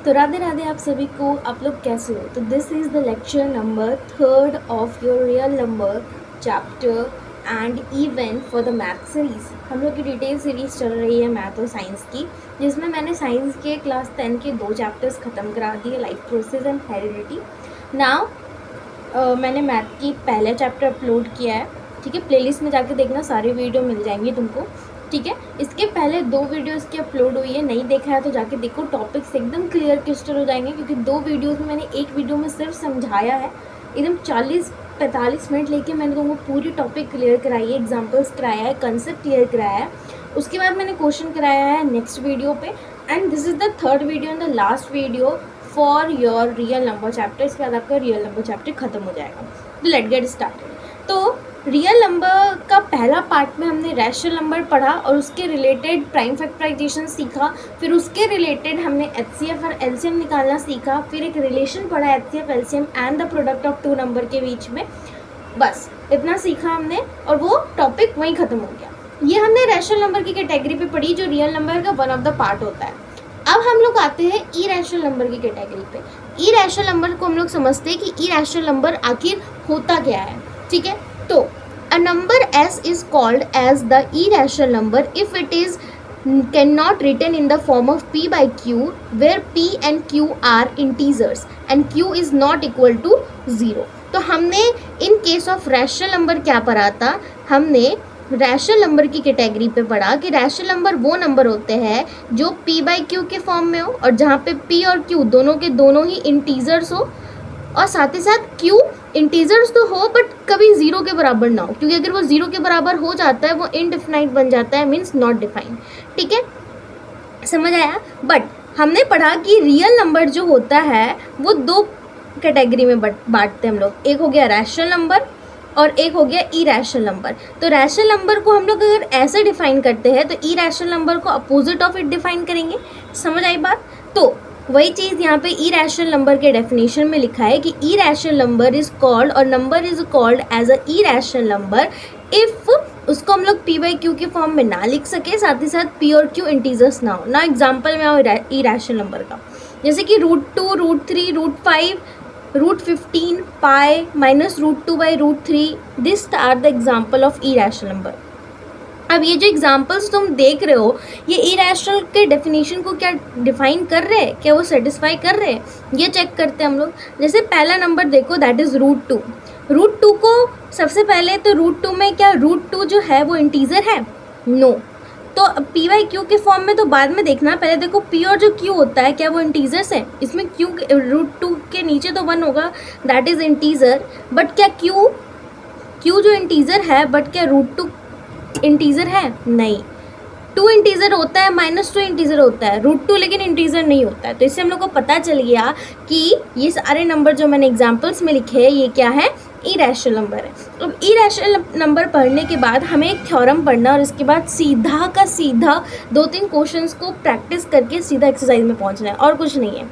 तो राधे राधे आप सभी को। आप लोग कैसे हो? तो this is the lecture number 3 of your real number chapter and event for the math series. हम लोग की डिटेल सीरीज़ चल रही है मैथ और साइंस की, जिसमें मैंने साइंस के क्लास 10 के 2 चैप्टर्स ख़त्म करा दिए, life process and heredity. Now मैंने मैथ की पहला चैप्टर अपलोड किया है, ठीक है। प्लेलिस्ट में जाके देखना, सारी वीडियो मिल जाएंगी तुमको, ठीक है। इसके पहले 2 वीडियोस की अपलोड हुई है, नहीं देखा है तो जाके देखो। टॉपिक्स एकदम क्लियर क्रिस्टल हो जाएंगे, क्योंकि 2 वीडियोस में मैंने एक वीडियो में सिर्फ समझाया है। एकदम 40-45 मिनट लेके मैंने तुमको पूरी टॉपिक क्लियर कराई है, एग्जाम्पल्स कराया है, कंसेप्ट क्लियर कराया है। उसके बाद मैंने क्वेश्चन कराया है नेक्स्ट वीडियो पे। And this is the 3rd video and the last video for your real number chapter. इसके बाद आपका रियल नंबर चैप्टर खत्म हो जाएगा। तो लेट गेट स्टार्टेड। तो रियल नंबर का पहला पार्ट में हमने रैशनल नंबर पढ़ा और उसके रिलेटेड प्राइम फैक्टराइजेशन सीखा। फिर उसके रिलेटेड हमने एचसीएफ और एलसीएम निकालना सीखा। फिर एक रिलेशन पढ़ा HCF LCM and the product of 2 number के बीच में। बस इतना सीखा हमने और वो टॉपिक वहीं ख़त्म हो गया। ये हमने रैशनल नंबर की कैटेगरी पे पढ़ी, जो रियल नंबर का वन ऑफ द पार्ट होता है। अब हम लोग आते हैं इरैशनल नंबर की कैटेगरी पे। इरैशनल नंबर को हम लोग समझते हैं कि इरैशनल नंबर आखिर होता क्या है, ठीक है। तो a number s is called as the irrational number if it is cannot written in the form of p by q, where p and q are integers and q is not equal to 0। तो हमने in case of rational number क्या पढ़ा था? हमने rational number की category पे पढ़ा कि रैशनल नंबर वो नंबर होते हैं जो p बाई q के फॉर्म में हो, और जहाँ पे p और q दोनों के दोनों ही इंटीजर्स हो, और साथ ही साथ q इंटीजर्स तो हो बट कभी 0 के बराबर ना हो, क्योंकि अगर वो 0 के बराबर हो जाता है वो इनडिफिनाइट बन जाता है, मीन्स नॉट डिफाइंड, ठीक है। समझ आया? बट हमने पढ़ा कि रियल नंबर जो होता है वो 2 कैटेगरी में बांटते हैं हम लोग। एक हो गया रैशनल नंबर और एक हो गया इरैशनल नंबर। तो रैशनल नंबर को हम लोग अगर ऐसे डिफाइन करते हैं तो इरैशनल नंबर को अपोजिट ऑफ इट डिफाइन करेंगे। समझ आई बात? तो वही चीज़ यहाँ पे इरैशनल नंबर के डेफिनेशन में लिखा है कि इरैशनल नंबर इज कॉल्ड, और number is called as a irrational number if उसको हम लोग p बाई क्यू के फॉर्म में ना लिख सके, साथ ही साथ p और q इंटीजर्स ना हो। ना एग्जाम्पल में आओ इरैशनल नंबर का, जैसे कि √2, √3, √5, √15, pi minus √2 by √3। This are the example of irrational number. अब ये जो एग्जाम्पल्स तुम देख रहे हो, ये इरैशनल के डेफिनेशन को क्या डिफाइन कर रहे हैं, क्या वो सेटिस्फाई कर रहे हैं, ये चेक करते हैं हम लोग। जैसे पहला नंबर देखो, दैट इज़ √2। √2 को सबसे पहले तो √2 में क्या √2 जो है वो इंटीजर है? नो। तो p बाई क्यू के फॉर्म में तो बाद में देखना, पहले देखो p और जो q होता है क्या वो इंटीजर्स है? इसमें q √2 के नीचे तो 1 होगा, दैट इज़ इंटीजर। बट क्या q जो इंटीजर है, बट क्या √2 इंटीजर है? नहीं। 2 इंटीजर होता है, -2 इंटीजर होता है, √2 लेकिन इंटीजर नहीं होता है। तो इससे हम लोग को पता चल गया कि ये सारे नंबर जो मैंने एग्जाम्पल्स में लिखे हैं ये क्या है? इरैशनल नंबर है। अब इरैशनल नंबर पढ़ने के बाद हमें एक थ्योरम पढ़ना, और इसके बाद सीधा का सीधा 2-3 क्वेश्चंस को प्रैक्टिस करके सीधा एक्सरसाइज में पहुंचना है, और कुछ नहीं है,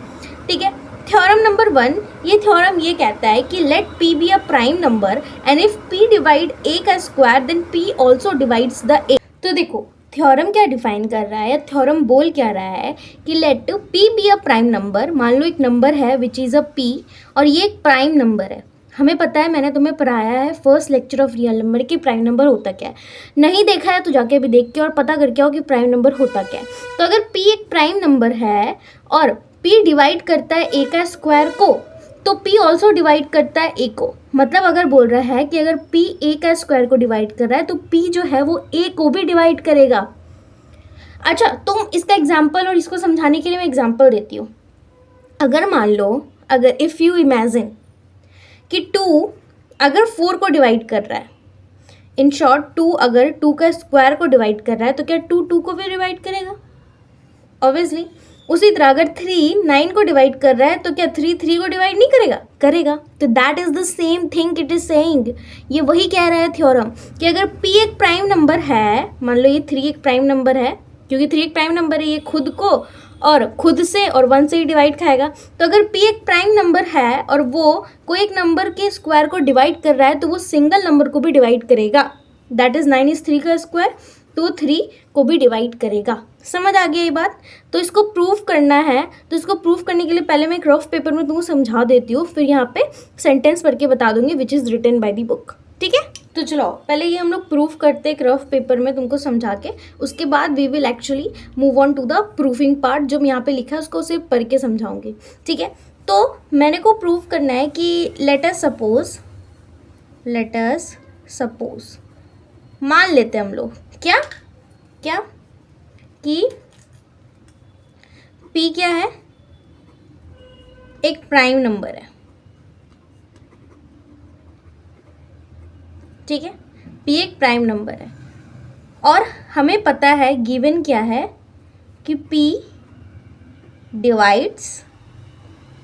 ठीक है। थ्योरम नंबर 1, ये थ्योरम ये कहता है कि let p be a prime number and if p divide a का square then p also divides the a। तो देखो थ्योरम क्या डिफाइन कर रहा है, थ्योरम बोल क्या रहा है कि let p be a prime number. मान लो एक नंबर है विच इज़ अ p, और ये एक प्राइम नंबर है। हमें पता है, मैंने तुम्हें पढ़ाया है first lecture of real number कि प्राइम नंबर होता क्या है। नहीं देखा है तो जाके अभी देख के और पता करके आओ कि प्राइम नंबर होता क्या है। तो अगर p एक प्राइम नंबर है और p डिवाइड करता है a का स्क्वायर को, तो p ऑल्सो डिवाइड करता है a को। मतलब अगर बोल रहा है कि अगर p a का स्क्वायर को डिवाइड कर रहा है तो p जो है वो a को भी डिवाइड करेगा। अच्छा, तुम इसका एग्जाम्पल, और इसको समझाने के लिए मैं एग्जाम्पल देती हूँ। अगर मान लो, अगर इफ़ यू इमेजिन कि 2 अगर 4 को डिवाइड कर रहा है, इन शॉर्ट 2 अगर 2 का स्क्वायर को डिवाइड कर रहा है, तो क्या 2 को भी डिवाइड करेगा? ऑब्वियसली। उसी तरह अगर 3 9 को डिवाइड कर रहा है, तो क्या 3 को डिवाइड नहीं करेगा? करेगा। तो that is the same thing it is saying. ये वही कह रहा है थ्योरम कि अगर p एक प्राइम नंबर है, मान लो ये 3 एक प्राइम नंबर है, क्योंकि 3 एक प्राइम नंबर है, ये खुद को और खुद से और 1 से ही डिवाइड खाएगा। तो अगर p एक प्राइम नंबर है और वो कोई एक नंबर के स्क्वायर को डिवाइड कर रहा है, तो वो सिंगल नंबर को भी डिवाइड करेगा। दैट इज़ 9 इज़ 3 का स्क्वायर, 2 3 को भी डिवाइड करेगा। समझ आ गया ये बात? तो इसको प्रूव करना है, तो इसको प्रूव करने के लिए पहले मैं एक रफ पेपर में तुमको समझा देती हूँ, फिर यहाँ पे सेंटेंस पढ़ के बता दूंगी which is written by the book. ठीक है, तो चलो पहले ये हम लोग प्रूफ करते हैं एक रफ पेपर में तुमको समझा के, उसके बाद we will actually move on to the proofing part. जो यहाँ पे लिखा है उसको सिर्फ पढ़ के समझाऊंगी। ठीक है, तो मैंने को प्रूफ करना है कि लेट अस सपोज मान लेते हैं हम लोग क्या क्या कि P क्या है, एक प्राइम नंबर है। ठीक है, P एक प्राइम नंबर है और हमें पता है गिवन क्या है कि P डिवाइड्स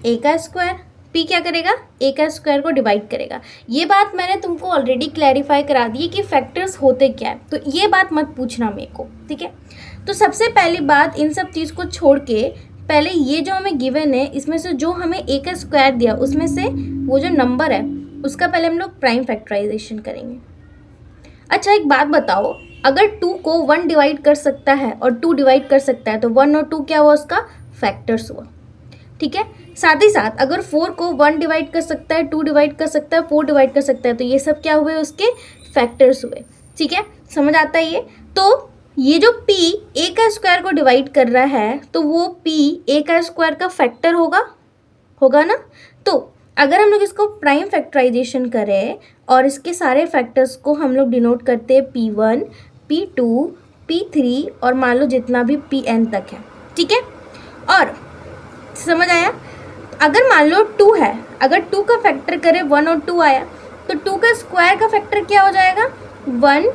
A का स्क्वायर। P क्या करेगा, A का स्क्वायर को डिवाइड करेगा। ये बात मैंने तुमको ऑलरेडी क्लैरिफाई करा दी है कि फैक्टर्स होते क्या है, तो ये बात मत पूछना मेरे को। ठीक है, तो सबसे पहली बात इन सब चीज़ को छोड़ के पहले ये जो हमें गिवन है इसमें से जो हमें A का स्क्वायर दिया उसमें से वो जो नंबर है उसका पहले हम लोग प्राइम फैक्टराइजेशन करेंगे। अच्छा एक बात बताओ, अगर 2 को 1 डिवाइड कर सकता है और 2 डिवाइड कर सकता है तो 1 और 2 क्या हुआ, उसका फैक्टर्स हुआ। ठीक है, साथ ही साथ अगर 4 को 1 डिवाइड कर सकता है, 2 डिवाइड कर सकता है, 4 डिवाइड कर सकता है, तो ये सब क्या हुए, उसके फैक्टर्स हुए। ठीक है, समझ आता है ये? तो ये जो P A का स्क्वायर को डिवाइड कर रहा है तो वो P A का स्क्वायर का फैक्टर होगा ना। तो अगर हम लोग इसको प्राइम फैक्टराइजेशन करें और इसके सारे फैक्टर्स को हम लोग डिनोट करते हैं P1 P2 P3 और मान लो जितना भी Pn तक है। ठीक है, और समझ आया? अगर मान लो 2 है, अगर 2 का फैक्टर करें 1 और 2 आया तो 2 का स्क्वायर का फैक्टर क्या हो जाएगा, 1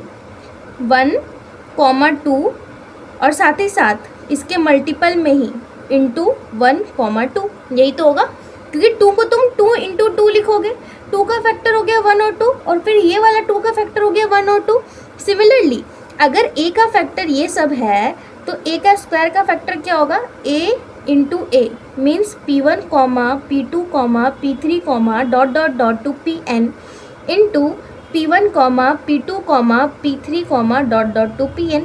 1 2 और साथ ही साथ इसके मल्टीपल में ही इंटू 1 2, यही तो होगा क्योंकि 2 को तुम 2 इंटू 2 लिखोगे, 2 का फैक्टर हो गया 1 और 2 और फिर ये वाला 2 का फैक्टर हो गया 1 और 2। सिमिलरली अगर A का फैक्टर ये सब है तो A का स्क्वायर का फैक्टर क्या होगा, A into A means P1 P2 P3 dot dot dot to Pn into P1 P2 P3 dot dot to Pn।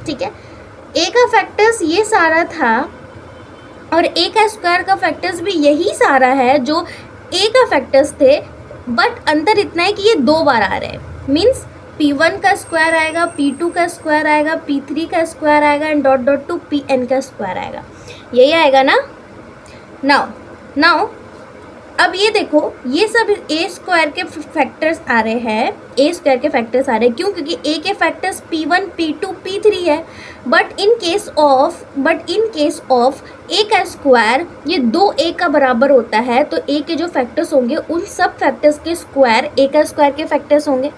ठीक है, A का फैक्टर्स ये सारा था और A का स्क्वायर का फैक्टर्स भी यही सारा है जो A का फैक्टर्स थे, बट अंतर इतना है कि ये 2 बार आ रहे हैं। मीन्स P1 का स्क्वायर आएगा, P2 का स्क्वायर आएगा, P3 का स्क्वायर आएगा and dot dot to Pn का स्क्वायर आएगा, यही आएगा ना। नाउ अब ये देखो ये सब A स्क्वायर के फैक्टर्स आ रहे हैं, A स्क्वायर के फैक्टर्स आ रहे हैं, क्यों? क्योंकि A के फैक्टर्स P1 P2 P3 है, but in case of A का स्क्वायर ये 2A का बराबर होता है, तो A के जो फैक्टर्स होंगे उन सब फैक्टर्स के स्क्वायर A का स्क्वायर के फैक्टर्स होंगे।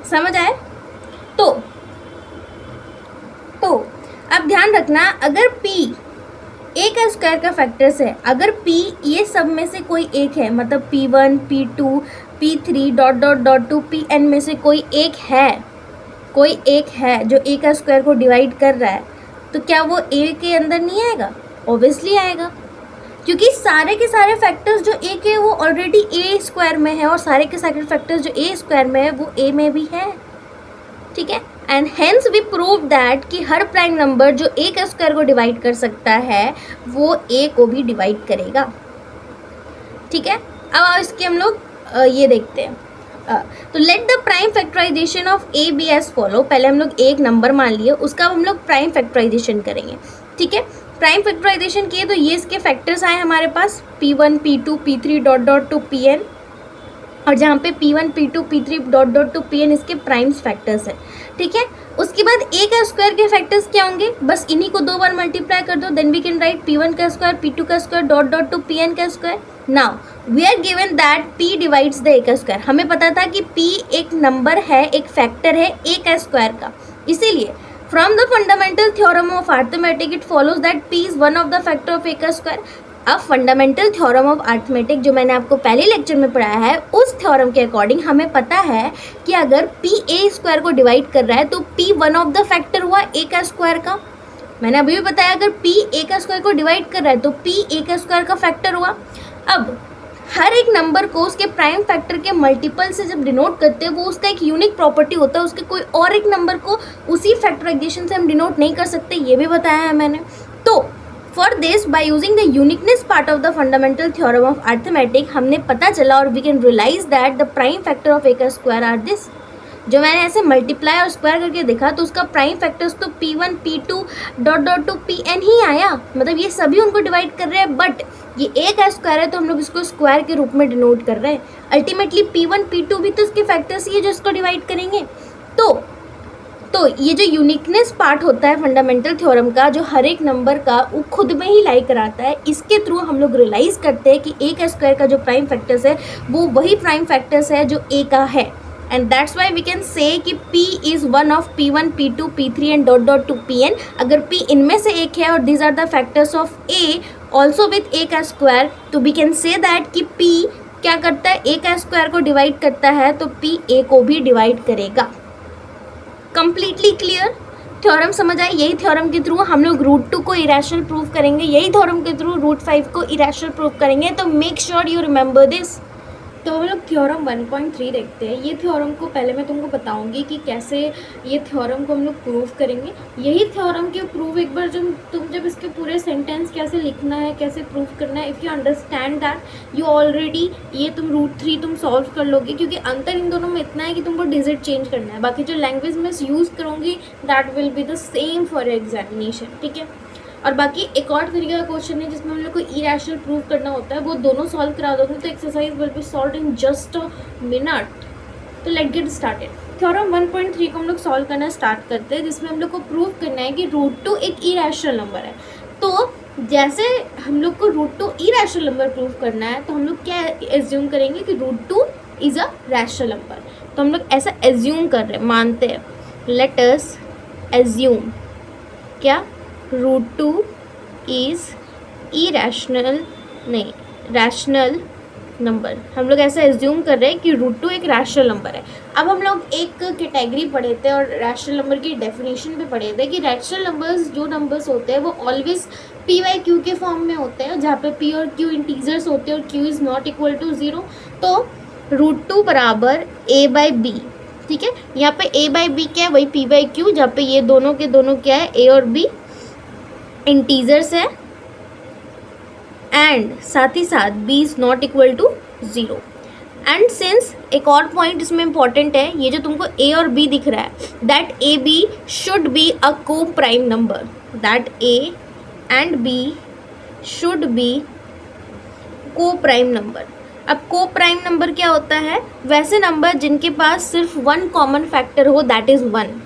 समझ आए? तो अब ध्यान रखना, अगर P A का स्क्वायर का फैक्टर्स है, अगर P ये सब में से कोई एक है, मतलब P1 P2 P3 dot dot dot to Pn में से कोई एक है जो A का स्क्वायर को डिवाइड कर रहा है, तो क्या वो A के अंदर नहीं आएगा? ऑब्वियसली आएगा, क्योंकि सारे के सारे फैक्टर्स जो A के वो ऑलरेडी A स्क्वायर में है और सारे के सारे फैक्टर्स जो A स्क्वायर में है वो A में भी है। ठीक है, and hence we prove that कि हर प्राइम नंबर जो A का स्क्वायर को डिवाइड कर सकता है वो A को भी डिवाइड करेगा। ठीक है, अब इसके हम लोग ये देखते हैं। तो let the prime factorization of A be as follow. पहले हम लोग एक नंबर मान लिए, उसका हम लोग प्राइम फैक्टराइजेशन करेंगे। ठीक है, प्राइम फैक्टराइजेशन किए तो ये इसके फैक्टर्स आए हमारे पास P1 P2 P3 dot dot to Pn, और जहाँ पे P1 P2 P3 dot dot to Pn इसके प्राइम्स फैक्टर्स है। ठीक है, उसके बाद A का स्क्वायर के फैक्टर्स क्या होंगे, बस इन्हीं को 2 बार मल्टीप्लाई कर दो, then we can write P1 का स्क्वायर P2 का square dot dot to Pn का square. Now we are given that P divides the A का स्क्वायर। हमें पता था कि P एक नंबर है, एक फैक्टर है A का स्क्वायर का, इसीलिए from the fundamental theorem of arithmetic it follows that P is one of the factor of A का स्क्वायर। अब फंडामेंटल थ्योरम ऑफ अर्थमेटिक जो मैंने आपको पहले लेक्चर में पढ़ाया है, उस थ्योरम के अकॉर्डिंग हमें पता है कि अगर P A स्क्वायर को डिवाइड कर रहा है तो P one of the factor हुआ A का स्क्वायर का। मैंने अभी भी बताया अगर P A का स्क्वायर को डिवाइड कर रहा है तो P A का स्क्वायर का फैक्टर हुआ। अब हर एक नंबर को उसके प्राइम फैक्टर के मल्टीपल से जब डिनोट करते हैं वो उसका एक यूनिक प्रॉपर्टी होता है, उसके कोई और एक नंबर को उसी फैक्टराइजेशन से हम डिनोट नहीं कर सकते, ये भी बताया है मैंने। तो for this by using the uniqueness part of the fundamental theorem of arithmetic हमने पता चला और we can realise that the prime factor of a का स्क्वायर आर दिस। जो मैंने ऐसे मल्टीप्लाई और स्क्वायर करके देखा तो उसका प्राइम फैक्टर्स तो P1 P2 dot dot to Pn ही आया, मतलब ये सभी उनको डिवाइड कर रहे हैं, बट ये ए का स्क्वायर है तो हम लोग इसको स्क्वायर के रूप में डिनोट कर रहे हैं। अल्टीमेटली P1 P2 भी तो उसके फैक्टर्स ही है जो इसको डिवाइड करेंगे। तो ये जो यूनिकनेस पार्ट होता है फंडामेंटल थ्योरम का, जो हर एक नंबर का वो खुद में ही लाई कराता है, इसके थ्रू हम लोग रियलाइज़ करते हैं कि ए का स्क्वायर का जो प्राइम फैक्टर्स है वो वही प्राइम फैक्टर्स है जो ए का है। And that's why we can say कि P is one of P1 P2 P3 and dot dot to Pn। अगर P इनमें से एक है और these are the factors of a also with a का स्क्वायर, तो वी कैन से दैट कि P क्या करता है, ए का स्क्वायर को डिवाइड करता है तो P ए को भी डिवाइड करेगा। Completely clear? थ्योरम समझ आए? यही थ्योरम के थ्रू हम लोग √2 को इरेशनल प्रूव करेंगे, यही थ्योरम के थ्रू √5 को इरेशनल प्रूव करेंगे। तो make sure you remember this. तो हम लोग थ्योरम 1.3 देखते हैं। ये थ्योरम को पहले मैं तुमको बताऊंगी कि कैसे ये थ्योरम को हम लोग प्रूव करेंगे। यही थ्योरम के प्रूव एक बार जब इसके पूरे सेंटेंस कैसे लिखना है, कैसे प्रूव करना है, if you understand that you already ये तुम √3 तुम सॉल्व कर लोगे, क्योंकि अंतर इन दोनों में इतना है कि तुमको डिजिट चेंज करना है। बाकी जो लैंग्वेज में यूज़ करूँगी that will be the same for examination, ठीक है। और बाकी एक और तरीके का क्वेश्चन है जिसमें हम लोग को इरेशनल प्रूव करना होता है, वो दोनों सॉल्व करा दोगे तो exercise will be solve in just a minute. तो लेट गेट स्टार्टेड। थ्योरम 1.3 को हम लोग सॉल्व करना स्टार्ट करते हैं, जिसमें हम लोग को प्रूव करना है कि √2 एक इरेशनल नंबर है। तो जैसे हम लोग को √2 इरेशनल नंबर प्रूव करना है तो हम लोग क्या एज्यूम करेंगे कि √2 इज़ अ रैशनल नंबर। तो हम लोग ऐसा एज्यूम कर रहे हैं, मानते हैं, लेट अस एज्यूम क्या √2 इज़ इरेशनल नहीं रैशनल नंबर। हम लोग ऐसा एज्यूम कर रहे हैं कि √2 एक रैशनल नंबर है। अब हम लोग एक कैटेगरी पढ़े थे और रैशनल नंबर की डेफिनेशन भी पढ़े थे कि रैशनल नंबर्स जो नंबर्स होते हैं वो ऑलवेज P/Q के फॉर्म में होते हैं, जहाँ पे P और Q इंटीजर्स होते हैं और Q is not equal to 0। तो √2 बराबर A/B, ठीक है। यहाँ पे A/B क्या है, वही P/Q, जहाँ पे ये दोनों के दोनों क्या है, A और B इंटीजर्स है, एंड साथ ही साथ b is not equal to 0। And since एक और पॉइंट इसमें इंपॉर्टेंट है, ये जो तुमको a और b दिख रहा है that a b should be a coprime number, that a and b should be coprime number. अब को प्राइम नंबर क्या होता है, वैसे नंबर जिनके पास सिर्फ वन कॉमन फैक्टर हो, दैट इज़ 1।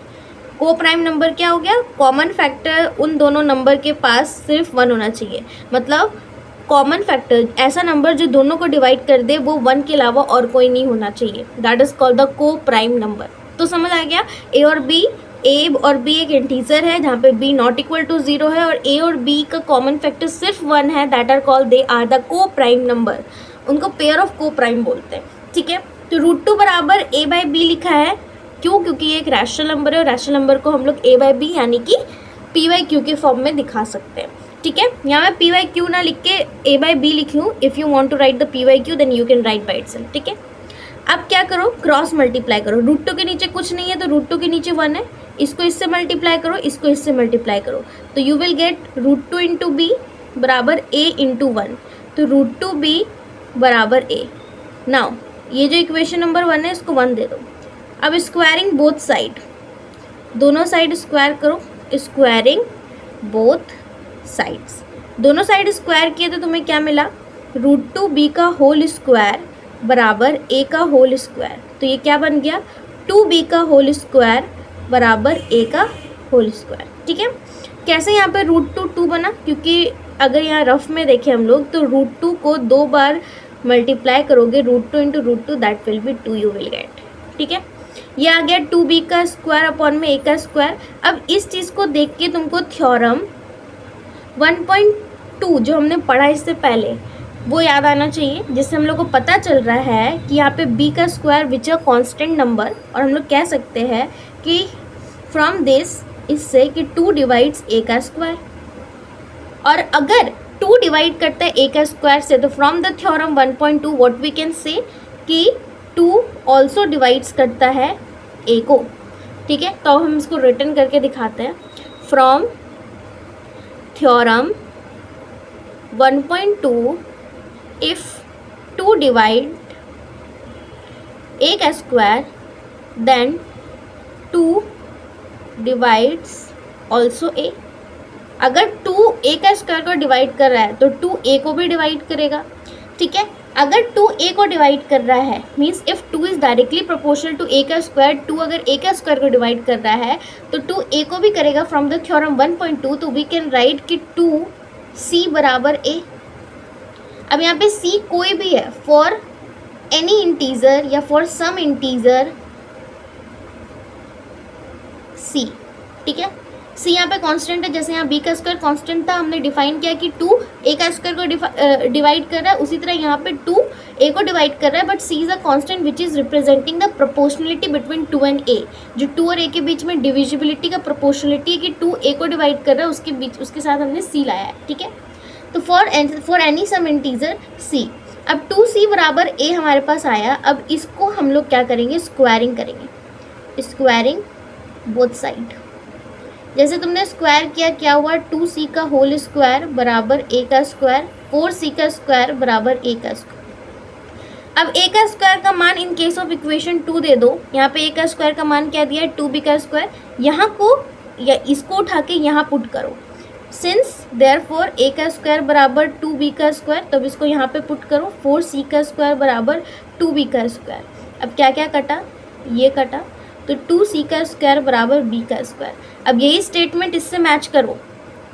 को प्राइम नंबर क्या हो गया, कॉमन फैक्टर उन दोनों नंबर के पास सिर्फ 1 होना चाहिए। मतलब कॉमन फैक्टर ऐसा नंबर जो दोनों को डिवाइड कर दे वो 1 के अलावा और कोई नहीं होना चाहिए, that is called the coprime number. तो समझ आ गया, ए और बी एक इंटीजर है जहाँ पे b नॉट इक्वल टू 0 है, और a और b का कॉमन फैक्टर सिर्फ 1 है, that are called they are the coprime number. उनको पेयर ऑफ को प्राइम बोलते हैं, ठीक है। तो √2 बराबर A/B लिखा है, क्यों? क्योंकि ये एक रैशनल नंबर है और रैशनल नंबर को हम लोग A/B यानी कि P/Q के फॉर्म में दिखा सकते हैं, ठीक है। यहाँ मैं P/Q ना लिख के A/B लिखी हूँ। If you want to write the P/Q then you can write by itself, ठीक है। अब क्या करो, क्रॉस मल्टीप्लाई करो। √2 के नीचे कुछ नहीं है तो √2 के नीचे 1 है, इसको इससे मल्टीप्लाई करो, इसको इससे मल्टीप्लाई करो, तो you will get √2 into b बराबर a इंटू 1। तो √2b बराबर a। नाउ ये जो इक्वेशन नंबर 1 है इसको 1 दे दो। अब स्क्वायरिंग बोथ साइड, दोनों साइड स्क्वायर करो, स्क्वायरिंग बोथ साइड्स, दोनों साइड स्क्वायर किए तो तुम्हें क्या मिला, √2b का होल स्क्वायर बराबर a का होल स्क्वायर। तो ये क्या बन गया, 2b का होल स्क्वायर बराबर a का होल स्क्वायर, ठीक है। कैसे यहाँ पे √2 बना, क्योंकि अगर यहाँ रफ में देखें हम लोग तो √2 को 2 बार मल्टीप्लाई करोगे, √2 into √2 that will be 2 you will gate, ठीक है। ये आ गया 2b का स्क्वायर अपॉन में a का स्क्वायर। अब इस चीज़ को देख के तुमको थ्योरम 1.2 जो हमने पढ़ा इससे पहले वो याद आना चाहिए, जिससे हम लोग को पता चल रहा है कि यहाँ पे b का square which a constant number, और हम लोग कह सकते हैं कि फ्रॉम दिस इससे कि 2 डिवाइड्स a का स्क्वायर। और अगर टू डिवाइड करता है ए का स्क्वायर से, तो from the theorem 1.2 what we can say कि टू ऑल्सो डिवाइड्स करता है ए को, ठीक है। तो हम इसको रिटर्न करके दिखाते हैं। From theorem 1.2 if two divide a का square then two divides also a. अगर टू ए का स्क्वायर को डिवाइड कर रहा है तो टू ए को भी डिवाइड करेगा, ठीक है। अगर टू ए को डिवाइड कर रहा है means if two is directly proportional to a का स्क्वायर, टू अगर ए का स्क्वायर को डिवाइड कर रहा है तो टू ए को भी करेगा। फ्रॉम द थ्योरम 1.2 तो वी कैन राइट कि टू सी बराबर ए। अब यहाँ पे सी कोई भी है, फॉर एनी इंटीजर या फॉर सम इंटीजर सी, ठीक है। सी यहाँ पे कांस्टेंट है, जैसे यहाँ बी का स्क्वायर कांस्टेंट था, हमने डिफाइन किया कि टू ए का स्क्वायर को डिवाइड कर रहा है, उसी तरह यहाँ पे टू ए को डिवाइड कर रहा है, but c is a constant which is representing the proportionality between two and a. जो टू और ए के बीच में डिविजिबिलिटी का प्रोपोर्शनलिटी है कि टू ए को डिवाइड कर रहा है, उसके बीच उसके साथ हमने सी लाया है, ठीक है। तो फॉर एनी सम इंटीजर सी, अब टू सी बराबर ए हमारे पास आया। अब इसको हम लोग क्या करेंगे, स्क्वायरिंग करेंगे, स्क्वायरिंग बोथ साइड। जैसे तुमने स्क्वायर किया, क्या हुआ, टू सी का होल स्क्वायर बराबर ए का स्क्वायर, फोर सी का स्क्वायर बराबर ए का स्क्वायर। अब ए का स्क्वायर का मान इन केस ऑफ इक्वेशन 2 दे दो। यहाँ पे ए का स्क्वायर का मान क्या दिया है, 2b का स्क्वायर। यहाँ को या इसको उठा के यहाँ पुट करो, सिंस देयरफॉर ए का स्क्वायर बराबर 2b का स्क्वायर, तब इसको यहाँ पे पुट करो, 4c का स्क्वायर बराबर 2b का स्क्वायर। अब क्या क्या कटा, ये कटा, तो 2c का स्क्वायर बराबर b का स्क्वायर। अब यही स्टेटमेंट इससे मैच करो,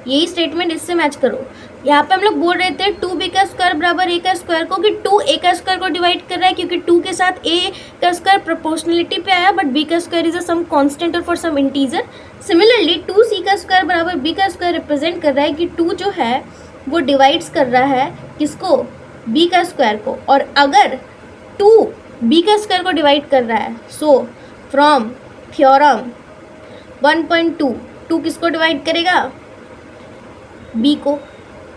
यही स्टेटमेंट इससे मैच करो। यहाँ पे हम लोग बोल रहे थे 2b का स्क्वायर बराबर a का स्क्वायर को, कि 2 a का स्क्वायर को डिवाइड कर रहा है, क्योंकि 2 के साथ a का स्क्वायर प्रोपोर्शनलिटी पे आया, बट b का square is a some constant और for some integer. Similarly 2c का स्क्वायर बराबर b का स्क्वायर रिप्रेजेंट कर रहा है कि 2 जो है वो डिवाइड्स कर रहा है किसको, b का स्क्वायर को। और अगर 2 b का स्क्वायर को डिवाइड कर रहा है, सो फ्रॉम थ्योरम 1.2 2 किसको डिवाइड करेगा, b को।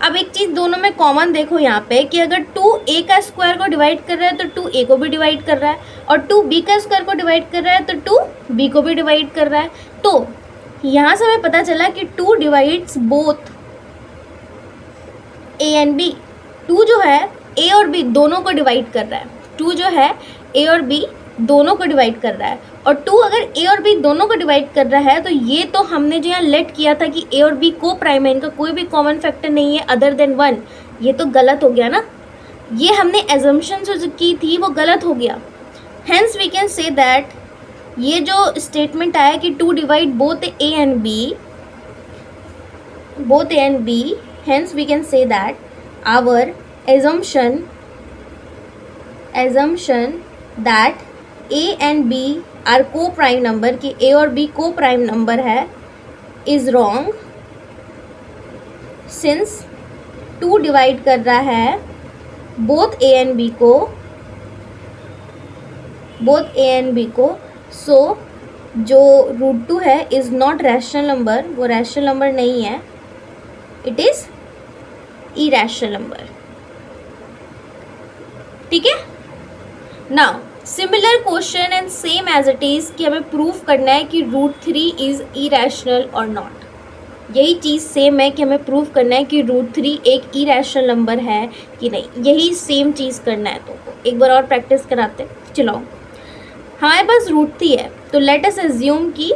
अब एक चीज़ दोनों में कॉमन देखो यहाँ पे कि अगर 2 a का स्क्वायर को डिवाइड कर रहा है तो 2 a को भी डिवाइड कर रहा है, और 2 b का स्क्वायर को डिवाइड कर रहा है तो 2 b को भी डिवाइड कर रहा है। तो यहाँ से हमें पता चला कि 2 divides both a and b। 2 जो है a और b दोनों को डिवाइड कर रहा है, 2 जो है a और b दोनों को डिवाइड कर रहा है। और 2 अगर a और b दोनों को डिवाइड कर रहा है तो ये तो हमने जो यहाँ लेट किया था कि a और b को प्राइम है, इनका कोई भी कॉमन फैक्टर नहीं है अदर देन 1, ये तो गलत हो गया ना। ये हमने एजम्पशन जो की थी वो गलत हो गया। Hence we can say that ये जो स्टेटमेंट आया कि 2 divide both a and b, hence we can say that our assumption that a and b are coprime number, कि a और b को प्राइम नंबर है, is wrong, since 2 divide कर रहा है बोथ a एंड b को, सो जो √2 है is not rational number, वो रैशनल नंबर नहीं है, इट इज़ इरैशनल नंबर, ठीक है। Now similar question and same as it is कि हमें प्रूफ करना है कि √3 इज़ इरैशनल और नॉट। यही चीज़ सेम है कि हमें प्रूफ करना है कि √3 एक इरैशनल नंबर है कि नहीं, यही सेम चीज़ करना है तुमको। एक बार और प्रैक्टिस कराते, चलो। हमारे पास √3 है, तो लेट अस अज्यूम कि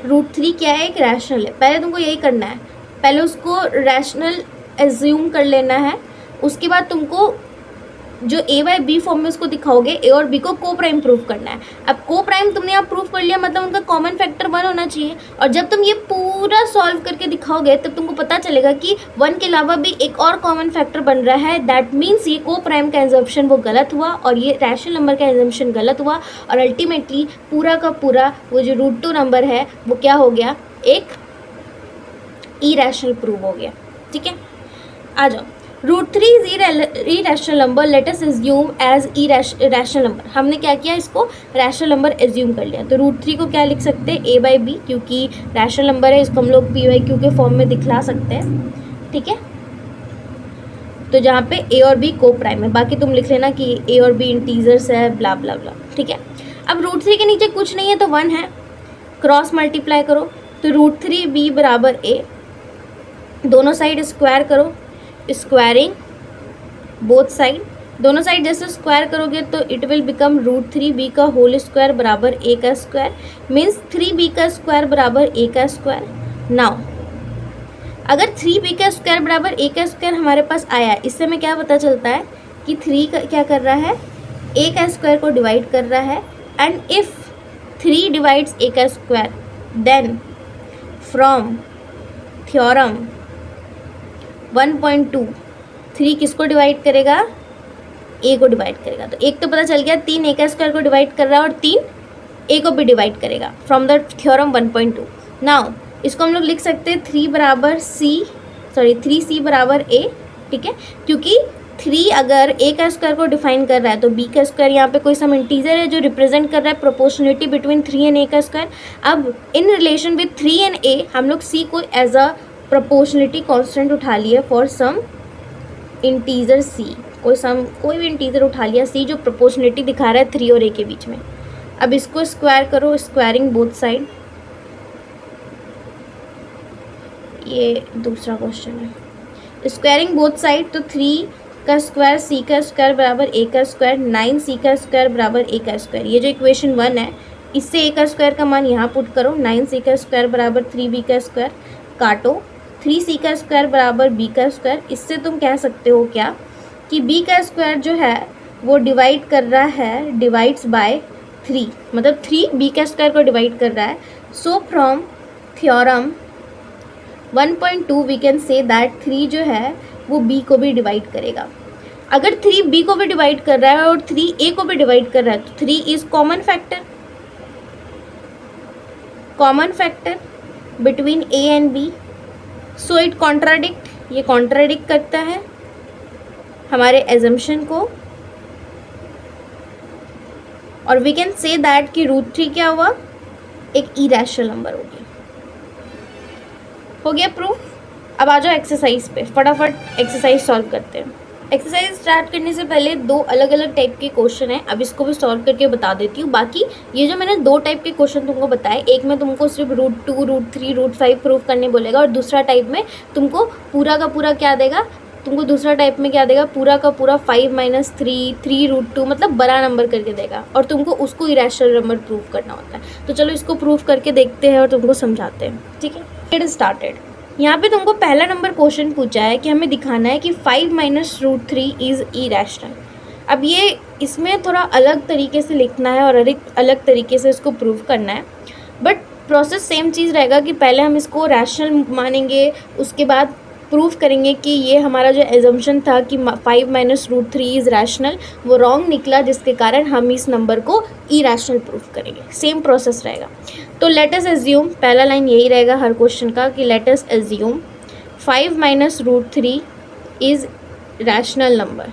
√3 क्या है, एक रैशनल है। पहले तुमको यही करना है, पहले उसको रैशनल अज्यूम कर लेना है, उसके बाद तुमको जो a बाई बी फॉर्म में उसको दिखाओगे, a और b को को प्राइम प्रूफ करना है। अब को प्राइम तुमने यहाँ प्रूफ कर लिया, मतलब उनका कॉमन फैक्टर 1 होना चाहिए। और जब तुम ये पूरा सॉल्व करके दिखाओगे तब तुमको पता चलेगा कि 1 के अलावा भी एक और कॉमन फैक्टर बन रहा है। दैट मीन्स ये को प्राइम का एजम्पशन वो गलत हुआ और ये रैशनल नंबर का एजम्पशन गलत हुआ, और अल्टीमेटली पूरा का पूरा वो जो √2 नंबर है वो क्या हो गया, एक इरैशनल प्रूव हो गया, ठीक है। आ जाओ, √3 is irrational number, let us assume as rational number. हमने क्या किया, इसको रैशनल नंबर एज्यूम कर लिया। तो √3 को क्या लिख सकते हैं, a बाई बी, क्योंकि रैशनल नंबर है, इसको हम लोग p बाई क्यू के फॉर्म में दिखला सकते हैं, ठीक है। तो जहाँ पे ए और बी को प्राइम है, बाकी तुम लिख लेना कि ए और बी इंटीजर्स है, ब्ला ब्ला ब्ला, ठीक है। अब रूट थ्री के नीचे कुछ नहीं है तो 1 है, क्रॉस मल्टीप्लाई करो तो रूट थ्री बी बराबर ए, दोनों साइड स्क्वायर करो, स्क्वायरिंग बोथ साइड, दोनों साइड जैसे स्क्वायर करोगे तो it will become root three b का होल स्क्वायर बराबर ए का स्क्वायर, मीन्स 3b का स्क्वायर बराबर ए का स्क्वायर। नाउ अगर 3b का स्क्वायर बराबर ए का स्क्वायर हमारे पास आया, इससे हमें क्या पता चलता है कि 3 का क्या कर रहा है, ए का स्क्वायर को डिवाइड कर रहा है, एंड इफ 3 डिवाइड्स ए का स्क्वायर देन फ्रॉम थ्योरम 1.2 3 किसको डिवाइड करेगा, ए को डिवाइड करेगा। तो एक तो पता चल गया 3 ए का स्क्वायर को डिवाइड कर रहा है और 3 ए को भी डिवाइड करेगा फ्रॉम द थ्योरम 1.2। नाउ इसको हम लोग लिख सकते हैं 3c बराबर ए, ठीक है, क्योंकि 3 अगर ए का स्क्वायर को डिफाइन कर रहा है तो बी का स्क्वायर यहाँ पे कोई सम इंटीजर है जो रिप्रेजेंट कर रहा है प्रोपोर्शनलिटी बिटवीन 3 एंड ए का स्क्वायर। अब इन रिलेशन विद 3 एंड ए हम लोग सी को एज अ प्रोपोर्शनलिटी कॉन्स्टेंट उठा लिया फॉर सम इंटीजर सी, कोई भी इंटीजर उठा लिया सी जो प्रोपोर्शनलिटी दिखा रहा है 3 और ए के बीच में। अब इसको स्क्वायर करो, स्क्वायरिंग बोथ साइड, ये दूसरा क्वेश्चन है, स्क्वायरिंग बोथ साइड तो 3 का स्क्वायर सी का स्क्वायर बराबर ए का स्क्वायर, 9c का स्क्वायर बराबर ए का स्क्वायर। ये जो इक्वेशन 1 है इससे ए का स्क्वायर का मान यहाँ पुट करो, 9c का स्क्वायर बराबर 3b का स्क्वायर, काटो 3c का स्क्वायर बराबर b का स्क्वायर। इससे तुम कह सकते हो क्या कि b का स्क्वायर जो है वो डिवाइड कर रहा है, डिवाइड्स बाय 3, मतलब 3 b का स्क्वायर को डिवाइड कर रहा है। So from theorem 1.2 we can say that 3 जो है वो b को भी डिवाइड करेगा। अगर 3 b को भी डिवाइड कर रहा है और 3 a को भी डिवाइड कर रहा है तो 3 is common factor between a and b, so it contradict, ये कॉन्ट्राडिक्ट करता है हमारे एजम्पशन को, और वी कैन से दैट कि रूट 3 क्या हुआ, एक इरेशनल नंबर हो गया प्रूफ। अब आ जाओ एक्सरसाइज पे, फटाफट एक्सरसाइज सॉल्व करते हैं। एक्सरसाइज स्टार्ट करने से पहले 2 अलग अलग टाइप के क्वेश्चन हैं, अब इसको भी सॉल्व करके बता देती हूँ। बाकी ये जो मैंने 2 टाइप के क्वेश्चन तुमको बताए, एक में तुमको सिर्फ रूट 2, रूट 3, रूट 5 प्रूफ करने बोलेगा, और दूसरा टाइप में तुमको पूरा का पूरा क्या देगा, तुमको दूसरा टाइप में क्या देगा, पूरा का पूरा 5 - 3, 3 रूट 2, मतलब बड़ा नंबर करके देगा, और तुमको उसको इरेशनल नंबर प्रूफ करना होता है। तो चलो इसको प्रूफ करके देखते हैं और तुमको समझाते हैं, ठीक है। Get started. यहाँ पे तुमको पहला नंबर क्वेश्चन पूछा है कि हमें दिखाना है कि 5 - रूट 3 इज़ इरेशनल। अब ये इसमें थोड़ा अलग तरीके से लिखना है और अलग तरीके से इसको प्रूव करना है, बट प्रोसेस सेम चीज़ रहेगा कि पहले हम इसको रैशनल मानेंगे, उसके बाद प्रूफ करेंगे कि ये हमारा जो एजम्पशन था कि 5 - रूट 3 इज़ रैशनल, वो रॉन्ग निकला, जिसके कारण हम इस नंबर को इरेशनल प्रूफ करेंगे। सेम प्रोसेस रहेगा। तो लेट अस एज्यूम, पहला लाइन यही रहेगा हर क्वेश्चन का कि let us assume 5 - root 3 is rational number.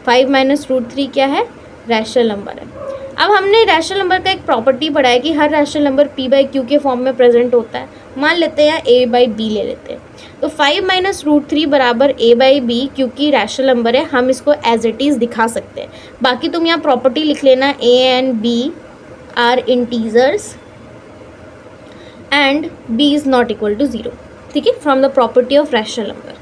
5 - root 3 क्या है, रैशनल नंबर है। अब हमने रैशनल नंबर का एक प्रॉपर्टी पढ़ा है कि हर रैशनल नंबर p/q के फॉर्म में प्रेजेंट होता है। मान लेते हैं a/b ले लेते हैं, तो 5 - रूट 3 बराबर a/b, क्योंकि रैशनल नंबर है हम इसको एज इट इज़ दिखा सकते हैं। बाकी तुम यहाँ प्रॉपर्टी लिख लेना, a and b are integers and b is not equal to 0, ठीक है, from the property of rational number,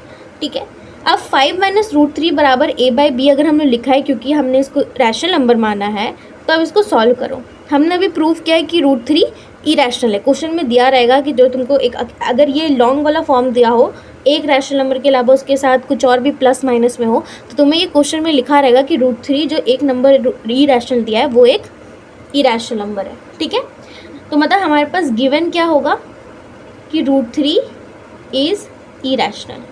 ठीक है। अब 5 - रूट 3 बराबर a/b अगर हमने लिखा है क्योंकि हमने इसको रैशनल नंबर माना है, तो अब इसको सॉल्व करो। हमने अभी प्रूफ किया है कि रूट 3 इरेशनल है। क्वेश्चन में दिया रहेगा कि जो तुमको एक, अगर ये लॉन्ग वाला फॉर्म दिया हो, एक रैशनल नंबर के अलावा उसके साथ कुछ और भी प्लस माइनस में हो, तो तुम्हें ये क्वेश्चन में लिखा रहेगा कि रूट 3 जो एक नंबर इरेशनल दिया है वो एक इरेशनल नंबर है, ठीक है। तो मतलब हमारे पास गिवन क्या होगा कि रूट 3 इज़ इरेशनल।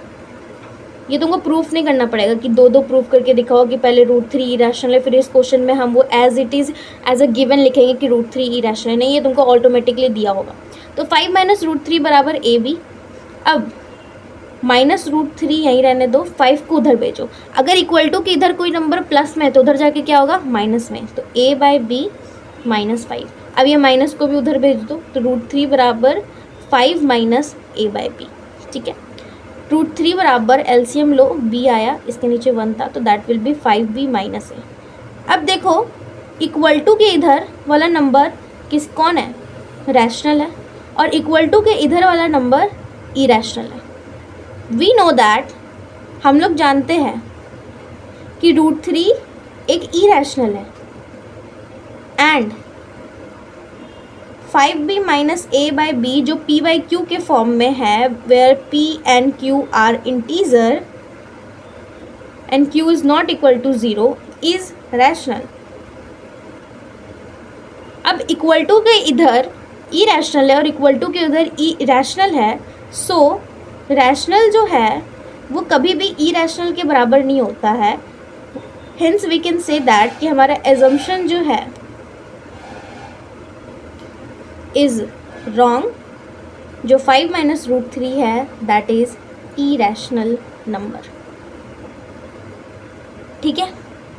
ये तुमको प्रूफ नहीं करना पड़ेगा कि 2 प्रूफ करके दिखाओ कि पहले रूट 3 इरेशनल है, फिर इस क्वेश्चन में हम वो as it is as a given लिखेंगे कि रूट 3 इरेशनल है। नहीं, ये तुमको ऑटोमेटिकली दिया होगा। तो 5 - रूट 3 बराबर ab। अब माइनस रूट 3 यहीं रहने दो, 5 को उधर भेजो। अगर इक्वल टू कि इधर कोई नंबर प्लस में है तो उधर जाके क्या होगा, माइनस में, तो a/b -5। अब ये माइनस को भी उधर भेज दो, तो रूट 3 बराबर 5 - a/b, ठीक है। √3 बराबर एलसीएम लो, b आया, इसके नीचे 1 था तो that will be 5b minus a। अब देखो इक्वल टू के इधर वाला नंबर कौन है, रैशनल है, और इक्वल टू के इधर वाला नंबर इरैशनल है। वी नो दैट, हम लोग जानते हैं कि √3 एक इरैशनल है and 5b minus a by b जो p बाई q के फॉर्म में है, where p and q are integer and q is not equal to 0 is rational. अब इक्वल टू के इधर इरैशनल है और इक्वल टू के उधर इरैशनल है, सो रैशनल जो है वो कभी भी इरैशनल के बराबर नहीं होता है। Hence we can say that कि हमारा एजम्पशन जो है इज रॉन्ग। जो 5 माइनस √3 है दैट इज इरैशनल नंबर। ठीक है,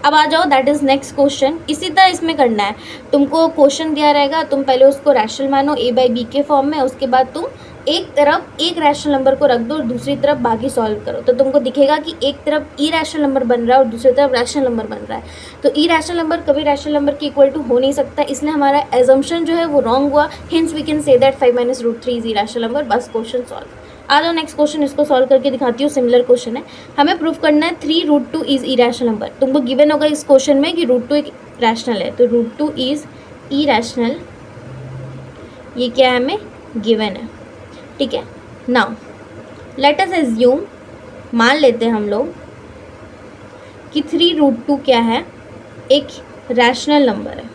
अब आ जाओ दैट इज नेक्स्ट क्वेश्चन। इसी तरह इसमें करना है, तुमको क्वेश्चन दिया रहेगा, तुम पहले उसको रैशनल मानो a बाई बी के फॉर्म में, उसके बाद तुम एक तरफ एक रैशनल नंबर को रख दो और दूसरी तरफ बाकी सॉल्व करो, तो तुमको दिखेगा कि एक तरफ इरैशनल नंबर बन रहा है और दूसरी तरफ रैशनल नंबर बन रहा है। तो इरैशनल नंबर कभी रैशनल नंबर के इक्वल टू हो नहीं सकता, इसलिए हमारा एजम्पशन जो है वो रॉन्ग हुआ। Hence we can say that 5 minus √3 is irrational number. बस क्वेश्चन सॉल्व। आ जाओ नेक्स्ट क्वेश्चन, इसको सॉल्व करके दिखाती हूँ। सिमिलर क्वेश्चन है, हमें प्रूव करना है 3√2 इज इरैशनल नंबर। तुमको गिवन होगा इस क्वेश्चन में कि √2 एक रैशनल है, तो √2 इज इरैशनल, ये क्या है हमें गिवन है। ठीक है, नाउ लेट अस एज्यूम, मान लेते हैं हम लोग कि 3√2 क्या है, एक रैशनल नंबर है,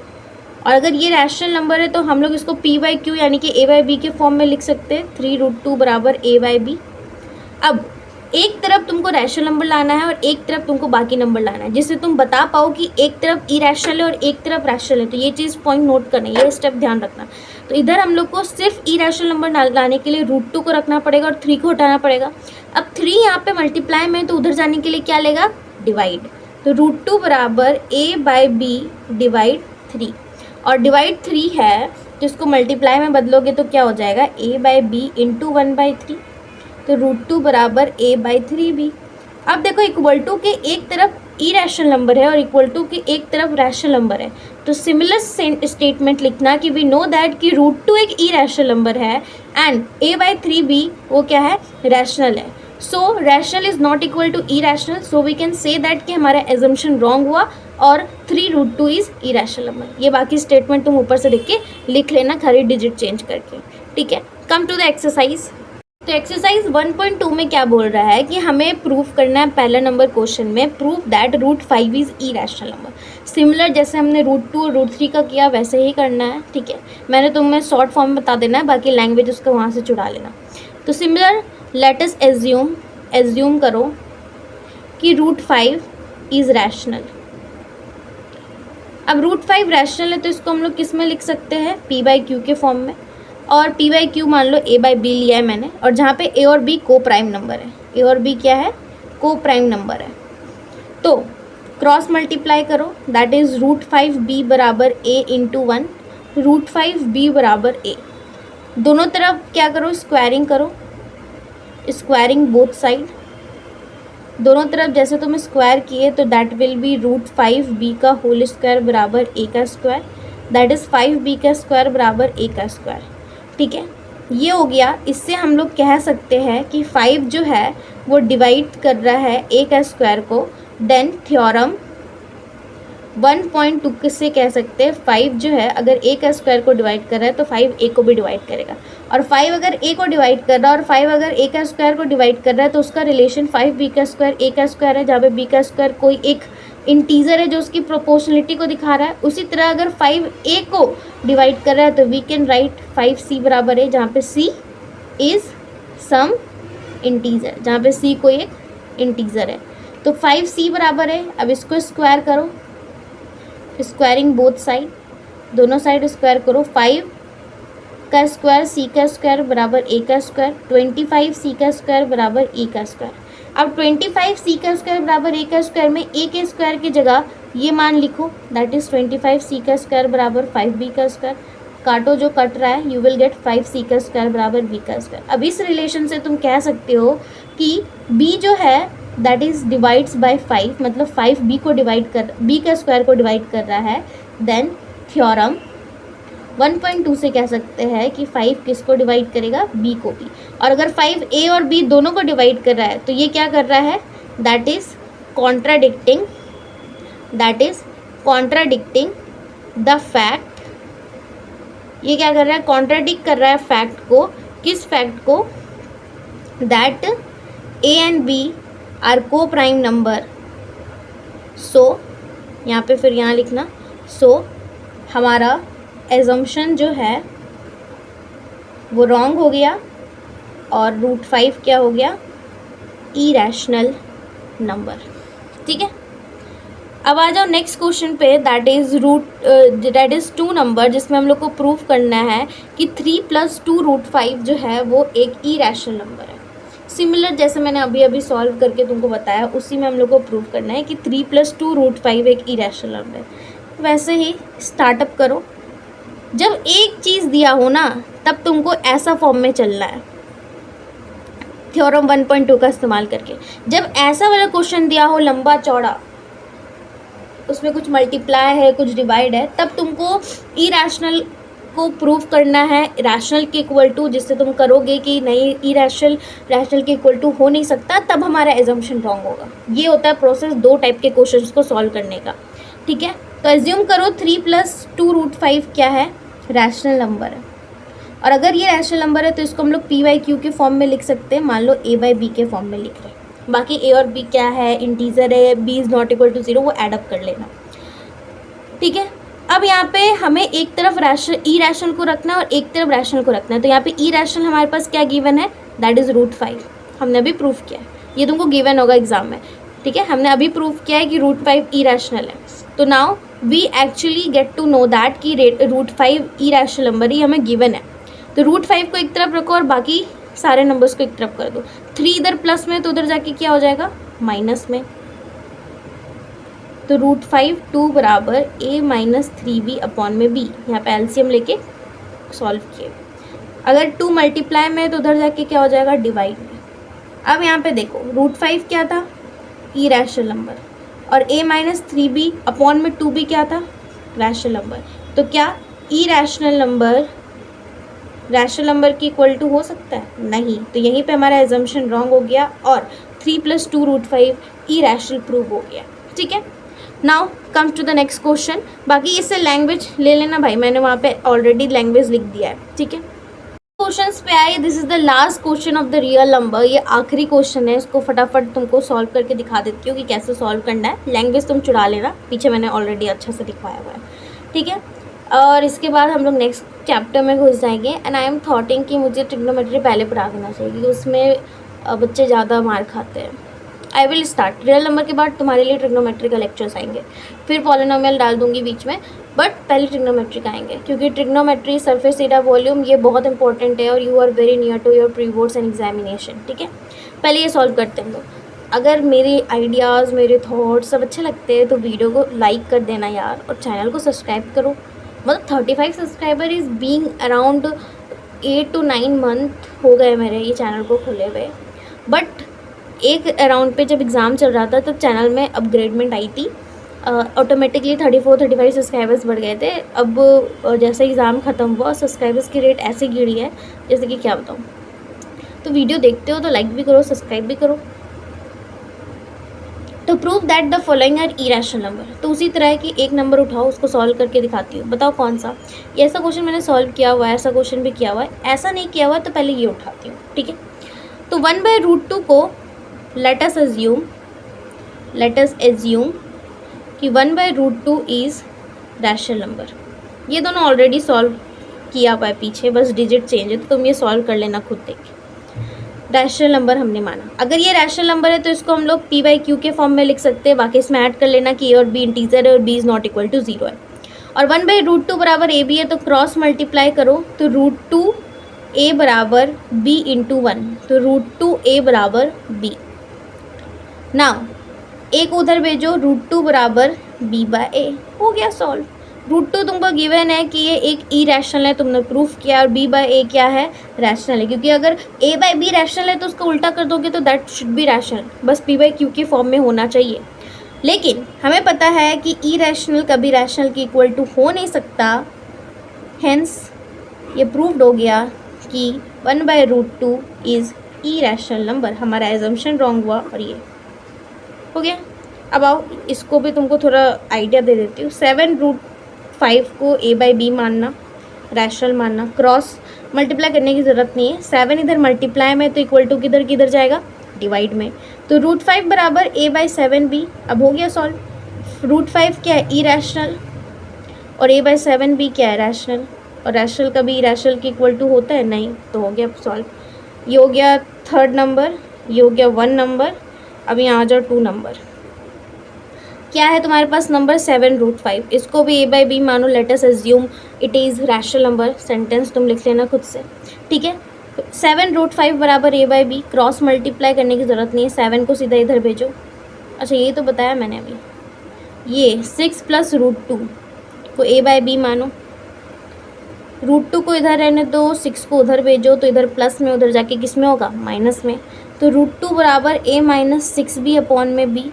और अगर ये रैशनल नंबर है तो हम लोग इसको p बाई क्यू यानी कि a बाई बी के फॉर्म में लिख सकते हैं। 3√2 बराबर a बाई बी। अब एक तरफ तुमको रैशनल नंबर लाना है और एक तरफ तुमको बाकी नंबर लाना है, जिससे तुम बता पाओ कि एक तरफ इरैशनल है और एक तरफ रैशनल है। तो ये चीज़ पॉइंट नोट करना, ये स्टेप ध्यान रखना। तो इधर हम लोग को सिर्फ इरैशनल नंबर लाने के लिए √2 को रखना पड़ेगा और 3 को हटाना पड़ेगा। अब 3 यहाँ पे मल्टीप्लाई में, तो उधर जाने के लिए क्या लेगा, डिवाइड। तो √2 बराबर a बाई बी डिवाइड 3, और डिवाइड 3 है तो इसको मल्टीप्लाई में बदलोगे तो क्या हो जाएगा, a बाई बी इंटू 1/3, तो √2 बराबर a बाई 3b। अब देखो इक्वल टू के एक तरफ इरैशनल नंबर है और इक्वल टू के एक तरफ रैशनल नंबर है, तो सिमिलर स्टेटमेंट लिखना कि वी नो दैट कि √2 एक इरैशनल नंबर है एंड a बाई 3b वो क्या है, रैशनल है। So rational is not equal to irrational, so we can say that कि हमारा एजम्पशन रॉन्ग हुआ और 3√2 इज इरैशनल नंबर। ये बाकी स्टेटमेंट तुम ऊपर से देख के लिख लेना, खाली डिजिट चेंज करके। ठीक है, कम टू द एक्सरसाइज। तो एक्सरसाइज 1.2 में क्या बोल रहा है कि हमें प्रूफ करना है, पहला नंबर क्वेश्चन में, proof that √5 is irrational number. Similar जैसे हमने √2 और √3 का किया वैसे ही करना है। ठीक है, मैंने तुम्हें शॉर्ट फॉर्म में बता देना है, बाकी लैंग्वेज उसको वहाँ से चुरा लेना। तो सिमिलर लेट अस एज्यूम करो कि √5 इज रैशनल। अब √5 रैशनल है तो इसको हम लोग किस में लिख सकते हैं, p बाई क्यू के फॉर्म में, और p बाई क्यू मान लो a बाई बी लिया है मैंने, और जहाँ पे a और b को प्राइम नंबर है, a और b क्या है, को प्राइम नंबर है, तो क्रॉस मल्टीप्लाई करो, दैट इज √5b बराबर a इंटू 1, √5b बराबर a। दोनों तरफ क्या करो, स्क्वायरिंग करो, स्क्वायरिंग बोथ साइड, दोनों तरफ जैसे तुम स्क्वायर किए तो दैट विल बी √5b का होल स्क्वायर बराबर a का स्क्वायर, दैट इज़ 5b का स्क्वायर बराबर a का स्क्वायर। ठीक है, ये हो गया। इससे हम लोग कह सकते हैं कि 5 जो है वो डिवाइड कर रहा है a का स्क्वायर को, देन थ्योरम 1.2 से कह सकते हैं 5 जो है अगर a का स्क्वायर को डिवाइड कर रहा है तो 5 a को भी डिवाइड करेगा, और 5 अगर a को डिवाइड कर रहा है और 5 अगर a का स्क्वायर को डिवाइड कर रहा है तो उसका रिलेशन 5b का स्क्वायर a का स्क्वायर है, जहाँ पे b का स्क्वायर कोई एक इंटीजर है जो उसकी प्रोपोर्शनलिटी को दिखा रहा है। उसी तरह अगर 5a को डिवाइड कर रहा है तो वी कैन राइट 5c बराबर है, जहाँ पे c इज़ सम इंटीजर, जहाँ पे c कोई एक इंटीजर है, तो 5c बराबर है। अब इसको स्क्वायर करो, स्क्वायरिंग बोथ साइड, दोनों साइड स्क्वायर करो, 5 का स्क्वायर c का स्क्वायर बराबर a का स्क्वायर, 25 c का स्क्वायर बराबर e का स्क्वायर। अब 25 c का स्क्वायर बराबर a का स्क्वायर में a के स्क्वायर की जगह ये मान लिखो, दैट इज़ 25 c का स्क्वायर बराबर 5b का स्क्वायर, काटो जो कट रहा है, यू विल गेट 5c का स्क्वायर बराबर b का स्क्वायर। अब इस रिलेशन से तुम कह सकते हो कि b जो है दैट इज़ डिवाइड्स बाय 5, मतलब 5 b को डिवाइड कर, b का स्क्वायर को डिवाइड कर रहा है, देन थ्योरम 1.2 से कह सकते हैं कि 5 किसको डिवाइड करेगा, b को भी। और अगर 5 a और b दोनों को डिवाइड कर रहा है तो ये क्या कर रहा है, that is contradicting the fact. ये क्या कर रहा है, कॉन्ट्राडिक्ट कर रहा है फैक्ट को, किस फैक्ट को, that a and b are coprime number. So यहाँ पे फिर यहाँ लिखना, सो हमारा एजम्पशन जो है वो रॉन्ग हो गया और √5 क्या हो गया, इरैशनल नंबर। ठीक है, अब आ जाओ नेक्स्ट क्वेश्चन पे, दैट इज़ 2 नंबर, जिसमें हम लोग को प्रूव करना है कि 3 + 2 √5 जो है वो एक इरैशनल नंबर है। सिमिलर जैसे मैंने अभी अभी सॉल्व करके तुमको बताया, उसी में हम लोग को प्रूव करना है कि 3 + 2 √5 एक इरैशनल नंबर है। वैसे ही स्टार्टअप करो, जब एक चीज़ दिया हो ना तब तुमको ऐसा फॉर्म में चलना है, थ्योरम 1.2 का इस्तेमाल करके। जब ऐसा वाला क्वेश्चन दिया हो लंबा चौड़ा, उसमें कुछ मल्टीप्लाई है कुछ डिवाइड है, तब तुमको इरैशनल को प्रूव करना है रैशनल के इक्वल टू, जिससे तुम करोगे कि नहीं इरैशनल रैशनल के इक्वल टू हो नहीं सकता, तब हमारा एजम्पशन रॉन्ग होगा। ये होता है प्रोसेस 2 टाइप के क्वेश्चंस को सॉल्व करने का। ठीक है, तो एज्यूम करो 3 + 2 √5 क्या है, रैशनल नंबर है। और अगर ये रैशनल नंबर है तो इसको हम लोग p/q के फॉर्म में लिख सकते हैं, मान लो a/b के फॉर्म में लिख रहे हैं। बाकी a और b क्या है, इंटीजर है, b is not equal to 0, वो एडअप कर लेना। ठीक है, अब यहाँ पे हमें एक तरफ इरैशनल को रखना है और एक तरफ रैशनल को रखना है। तो यहाँ पे इरैशनल हमारे पास क्या गिवन है, दैट इज़ √5। हमने अभी प्रूफ किया है, ये तुमको गिवन होगा एग्जाम में। ठीक है, हमने अभी प्रूफ किया है कि √5 इरैशनल है। तो now we actually get to know that कि √5 इरैशनल नंबर ही हमें गिवन है। तो √5 को एक तरफ रखो और बाकी सारे नंबर्स को एक तरफ कर दो। 3 इधर प्लस में तो उधर जाके क्या हो जाएगा, माइनस में। तो √5 2 बराबर a - 3b अपॉन में b, यहाँ पे एलसीएम लेके सॉल्व किए। अगर 2 मल्टीप्लाई में तो उधर जाके क्या हो जाएगा, डिवाइड में। अब यहाँ पे देखो √5 क्या था, इरैशनल नंबर, और a - 3b अपॉन में 2b क्या था, रैशनल नंबर। तो क्या इरैशनल नंबर रैशनल नंबर की इक्वल टू हो सकता है, नहीं। तो यहीं पे हमारा एजम्पशन रॉन्ग हो गया और 3 + 2 √5 इरैशनल प्रूव हो गया। ठीक है, now come to the next question. बाकी इससे लैंग्वेज ले लेना भाई, मैंने वहाँ पे ऑलरेडी लैंग्वेज लिख दिया है। ठीक है, क्वेश्चंस पे आए, this is the last question of the real number. ये आखिरी क्वेश्चन है, इसको फटाफट तुमको सॉल्व करके दिखा देती हूँ कि कैसे सॉल्व करना है। लैंग्वेज तुम चुरा लेना, पीछे मैंने ऑलरेडी अच्छा से दिखाया हुआ है। ठीक है, और इसके बाद हम लोग नेक्स्ट चैप्टर में घुस जाएंगे। एंड आई एम थॉटिंग कि मुझे ट्रिग्नोमेट्री पहले पढ़ा देना चाहिए, क्योंकि उसमें बच्चे ज़्यादा मार खाते हैं। I will start, real number के बाद तुम्हारे लिए ट्रिग्नोमेट्री का लेक्चर्स आएंगे, फिर पॉलिनोमियल डाल दूंगी बीच में, बट पहले ट्रिग्नोमेट्री का आएंगे, क्योंकि ट्रिग्नोमेट्री, सरफेस एरिया, वॉल्यूम, ये बहुत इंपॉर्टेंट है और you are very near to your pre boards and examination. ठीक है, पहले ये सॉल्व करते हैं हम लोग। अगर मेरे आइडियाज़, मेरे थॉट्स सब अच्छे लगते हैं तो वीडियो को लाइक कर देना यार, और चैनल को सब्सक्राइब करो। मतलब 35 subscriber is being around 8 to 9 month हो गए मेरे ये चैनल को खुले हुए, बट एक अराउंड पे जब एग्ज़ाम चल रहा था तब चैनल में अपग्रेडमेंट आई थी, ऑटोमेटिकली 34-35 सब्सक्राइबर्स बढ़ गए थे। अब जैसे एग्ज़ाम ख़त्म हुआ सब्सक्राइबर्स की रेट ऐसे गिरी है जैसे कि क्या बताऊँ। तो वीडियो देखते हो तो लाइक भी करो, सब्सक्राइब भी करो। तो prove that the following are irrational number. तो उसी तरह की एक नंबर उठाओ, उसको सॉल्व करके दिखाती हूँ, बताओ कौन सा। ये ऐसा क्वेश्चन मैंने सॉल्व किया हुआ है, ऐसा क्वेश्चन भी किया हुआ है। ऐसा नहीं किया हुआ तो पहले ये उठाती हूँ। ठीक है, तो 1/√2 को let us assume कि 1/√2 इज़ रैशनल नंबर। ये दोनों ऑलरेडी सॉल्व किया हुआ है पीछे, बस डिजिट चेंज है, तो तुम ये सॉल्व कर लेना खुद देख के। रैशनल नंबर हमने माना, अगर ये रैशनल नंबर है तो इसको हम लोग p/q के फॉर्म में लिख सकते हैं। बाकी इसमें ऐड कर लेना कि a और b इंटीजर है और b is not equal to 0 है। और 1/√2 बराबर ab है, तो क्रॉस मल्टीप्लाई करो तो √2a बराबर b × 1, तो √2a बराबर b। नाउ एक उधर भेजो, √2 बराबर b/a, हो गया सॉल्व। √2 तुमको गिवन है कि ये एक इरेशनल है, तुमने प्रूफ किया, और b बाई ए क्या है, रैशनल है, क्योंकि अगर a बाई बी रैशनल है तो उसका उल्टा कर दोगे तो दैट शुड बी रैशनल, बस p बाई क्यू के फॉर्म में होना चाहिए। लेकिन हमें पता है कि इरेशनल कभी रैशनल के इक्वल टू हो नहीं सकता, हेंस ये प्रूव्ड हो गया कि 1/√2 इज़ इरेशनल नंबर। हमारा एजम्पशन रॉन्ग हुआ और ये हो गया। अब आओ इसको भी तुमको थोड़ा आइडिया दे देती हूँ। 7√5 को a बाई बी मानना, रैशनल मानना, क्रॉस मल्टीप्लाई करने की ज़रूरत नहीं है। 7 इधर मल्टीप्लाई में तो इक्वल टू किधर किधर जाएगा, डिवाइड में, तो √5 बराबर a बाई 7b। अब हो गया सॉल्व। √5 क्या है, इरेशनल, और a बाई 7b क्या है, रैशनल, और रैशनल कभी इरेशनल के इक्वल टू होता है नहीं, तो हो गया सॉल्व। ये हो गया 3rd नंबर, ये हो गया 1 नंबर। अब यहाँ आ जाओ 2 नंबर, क्या है तुम्हारे पास नंबर 7√5, इसको भी a बाई बी मानो, late us assume it is rational number, sentence तुम लिख लेना खुद से, ठीक है। 7√5 बराबर a by b, cross multiply करने की ज़रूरत नहीं है, 7 को सीधा इधर भेजो। अच्छा ये तो बताया मैंने अभी, ये 6 + √2 को a बाई बी मानो, √2 को इधर रहने दो, 6 को उधर भेजो, तो इधर प्लस में, उधर जाके किस में होगा, माइनस में, तो √2 बराबर a माइनस 6b अपॉन में b,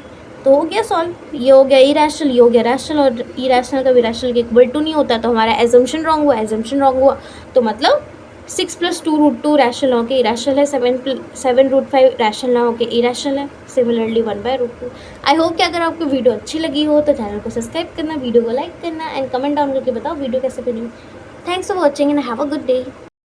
तो हो गया सॉल्व। ये हो गया इरेशनल, ये हो गया रैशनल, और इरेशनल का भी रैशनल के इक्वल टू नहीं होता, तो हमारा एजम्पशन रॉन्ग हुआ, एजम्पशन रॉन्ग हुआ, तो मतलब 6 + 2√2 रैशनल होके इरेशनल है, 7√5 रैशनल ना होके इरेशनल है, सिमिलरली 1/√2। आई होप कि अगर आपको वीडियो अच्छी लगी हो तो चैनल को सब्सक्राइब करना, वीडियो को लाइक करना, एंड कमेंट डाउन करके बताओ वीडियो कैसे बनी। Thanks for watching and have a good day.